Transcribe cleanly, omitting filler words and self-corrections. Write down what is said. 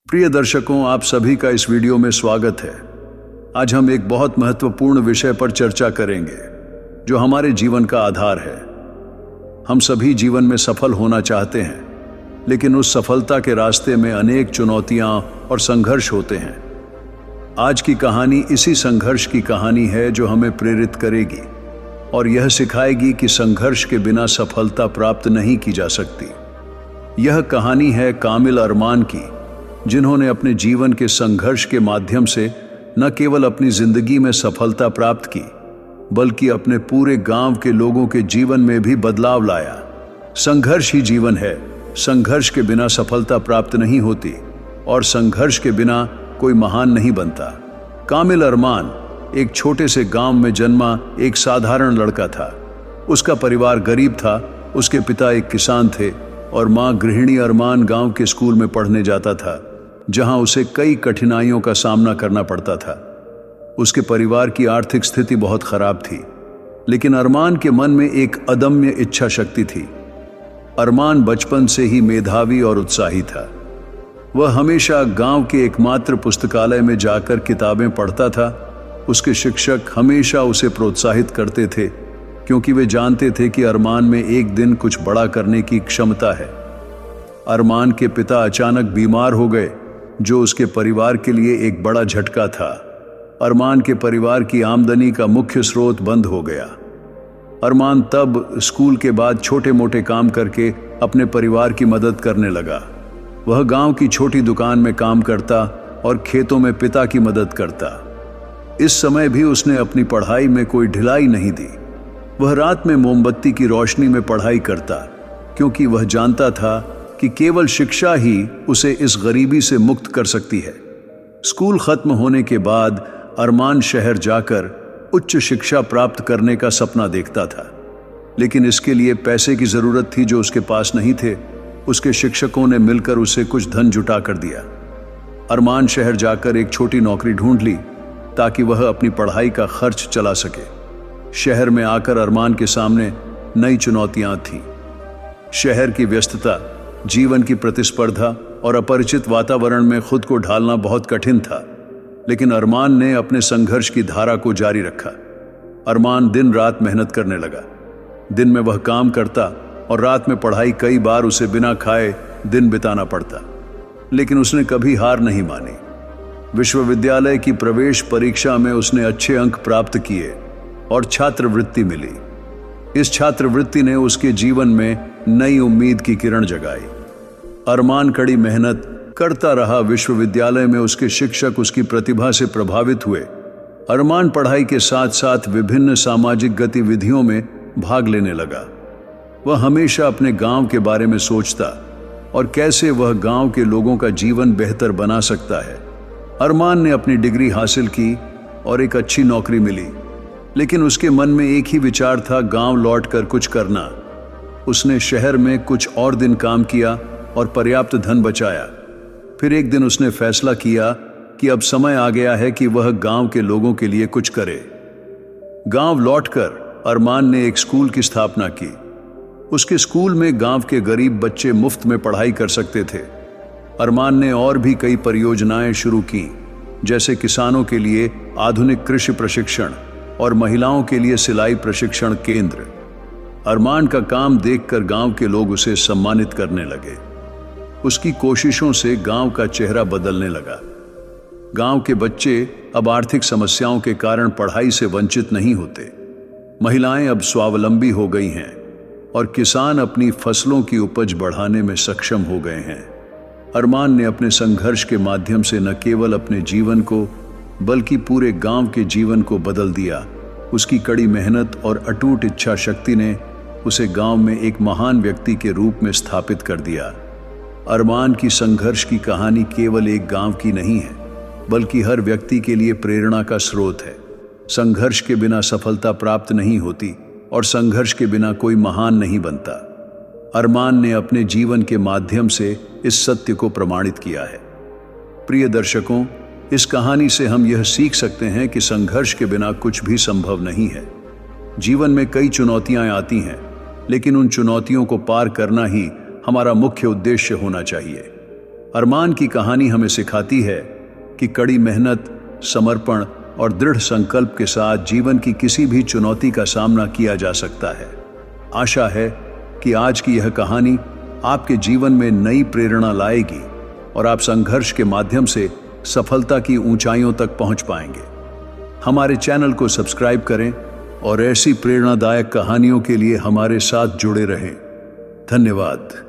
प्रिय दर्शकों, आप सभी का इस वीडियो में स्वागत है। आज हम एक बहुत महत्वपूर्ण विषय पर चर्चा करेंगे जो हमारे जीवन का आधार है। हम सभी जीवन में सफल होना चाहते हैं, लेकिन उस सफलता के रास्ते में अनेक चुनौतियां और संघर्ष होते हैं। आज की कहानी इसी संघर्ष की कहानी है जो हमें प्रेरित करेगी और यह सिखाएगी कि संघर्ष के बिना सफलता प्राप्त नहीं की जा सकती। यह कहानी है कामिल अरमान की, जिन्होंने अपने जीवन के संघर्ष के माध्यम से न केवल अपनी जिंदगी में सफलता प्राप्त की, बल्कि अपने पूरे गांव के लोगों के जीवन में भी बदलाव लाया। संघर्ष ही जीवन है। संघर्ष के बिना सफलता प्राप्त नहीं होती और संघर्ष के बिना कोई महान नहीं बनता। कामिल अरमान एक छोटे से गांव में जन्मा एक साधारण लड़का था। उसका परिवार गरीब था। उसके पिता एक किसान थे और मां गृहिणी। अरमान गांव के स्कूल में पढ़ने जाता था, जहां उसे कई कठिनाइयों का सामना करना पड़ता था। उसके परिवार की आर्थिक स्थिति बहुत खराब थी, लेकिन अरमान के मन में एक अदम्य इच्छा शक्ति थी। अरमान बचपन से ही मेधावी और उत्साही था। वह हमेशा गांव के एकमात्र पुस्तकालय में जाकर किताबें पढ़ता था। उसके शिक्षक हमेशा उसे प्रोत्साहित करते थे, क्योंकि वे जानते थे कि अरमान में एक दिन कुछ बड़ा करने की क्षमता है। अरमान के पिता अचानक बीमार हो गए, जो उसके परिवार के लिए एक बड़ा झटका था। अरमान के परिवार की आमदनी का मुख्य स्रोत बंद हो गया। अरमान तब स्कूल के बाद छोटे मोटे काम करके अपने परिवार की मदद करने लगा। वह गांव की छोटी दुकान में काम करता और खेतों में पिता की मदद करता। इस समय भी उसने अपनी पढ़ाई में कोई ढिलाई नहीं दी। वह रात में मोमबत्ती की रोशनी में पढ़ाई करता, क्योंकि वह जानता था कि केवल शिक्षा ही उसे इस गरीबी से मुक्त कर सकती है। स्कूल खत्म होने के बाद अरमान शहर जाकर उच्च शिक्षा प्राप्त करने का सपना देखता था, लेकिन इसके लिए पैसे की जरूरत थी जो उसके पास नहीं थे। उसके शिक्षकों ने मिलकर उसे कुछ धन जुटा कर दिया। अरमान शहर जाकर एक छोटी नौकरी ढूंढ ली, ताकि वह अपनी पढ़ाई का खर्च चला सके। शहर में आकर अरमान के सामने नई चुनौतियां थीं। शहर की व्यस्तता, जीवन की प्रतिस्पर्धा और अपरिचित वातावरण में खुद को ढालना बहुत कठिन था, लेकिन अरमान ने अपने संघर्ष की धारा को जारी रखा। अरमान दिन रात मेहनत करने लगा। दिन में वह काम करता और रात में पढ़ाई। कई बार उसे बिना खाए दिन बिताना पड़ता, लेकिन उसने कभी हार नहीं मानी। विश्वविद्यालय की प्रवेश परीक्षा में उसने अच्छे अंक प्राप्त किए और छात्रवृत्ति मिली। इस छात्रवृत्ति ने उसके जीवन में नई उम्मीद की किरण जगाई। अरमान कड़ी मेहनत करता रहा। विश्वविद्यालय में उसके शिक्षक उसकी प्रतिभा से प्रभावित हुए। अरमान पढ़ाई के साथ साथ विभिन्न सामाजिक गतिविधियों में भाग लेने लगा। वह हमेशा अपने गांव के बारे में सोचता और कैसे वह गांव के लोगों का जीवन बेहतर बना सकता है। अरमान ने अपनी डिग्री हासिल की और एक अच्छी नौकरी मिली, लेकिन उसके मन में एक ही विचार था, गांव लौटकर कुछ करना। उसने शहर में कुछ और दिन काम किया और पर्याप्त धन बचाया। फिर एक दिन उसने फैसला किया कि अब समय आ गया है कि वह गांव के लोगों के लिए कुछ करे। गांव लौटकर अरमान ने एक स्कूल की स्थापना की। उसके स्कूल में गांव के गरीब बच्चे मुफ्त में पढ़ाई कर सकते थे। अरमान ने और भी कई परियोजनाएं शुरू की, जैसे किसानों के लिए आधुनिक कृषि प्रशिक्षण और महिलाओं के लिए सिलाई प्रशिक्षण केंद्र। अरमान का काम देखकर गांव के लोग उसे सम्मानित करने लगे। उसकी कोशिशों से गांव का चेहरा बदलने लगा। गांव के बच्चे अब आर्थिक समस्याओं के कारण पढ़ाई से वंचित नहीं होते। महिलाएं अब स्वावलंबी हो गई हैं और किसान अपनी फसलों की उपज बढ़ाने में सक्षम हो गए हैं। अरमान ने अपने संघर्ष के माध्यम से न केवल अपने जीवन को, बल्कि पूरे गांव के जीवन को बदल दिया। उसकी कड़ी मेहनत और अटूट इच्छा शक्ति ने उसे गांव में एक महान व्यक्ति के रूप में स्थापित कर दिया। अरमान की संघर्ष की कहानी केवल एक गांव की नहीं है, बल्कि हर व्यक्ति के लिए प्रेरणा का स्रोत है। संघर्ष के बिना सफलता प्राप्त नहीं होती और संघर्ष के बिना कोई महान नहीं बनता। अरमान ने अपने जीवन के माध्यम से इस सत्य को प्रमाणित किया है। प्रिय दर्शकों, इस कहानी से हम यह सीख सकते हैं कि संघर्ष के बिना कुछ भी संभव नहीं है। जीवन में कई चुनौतियां आती हैं, लेकिन उन चुनौतियों को पार करना ही हमारा मुख्य उद्देश्य होना चाहिए। अरमान की कहानी हमें सिखाती है कि कड़ी मेहनत, समर्पण और दृढ़ संकल्प के साथ जीवन की किसी भी चुनौती का सामना किया जा सकता है। आशा है कि आज की यह कहानी आपके जीवन में नई प्रेरणा लाएगी और आप संघर्ष के माध्यम से सफलता की ऊंचाइयों तक पहुंच पाएंगे। हमारे चैनल को सब्सक्राइब करें और ऐसी प्रेरणादायक कहानियों के लिए हमारे साथ जुड़े रहें। धन्यवाद।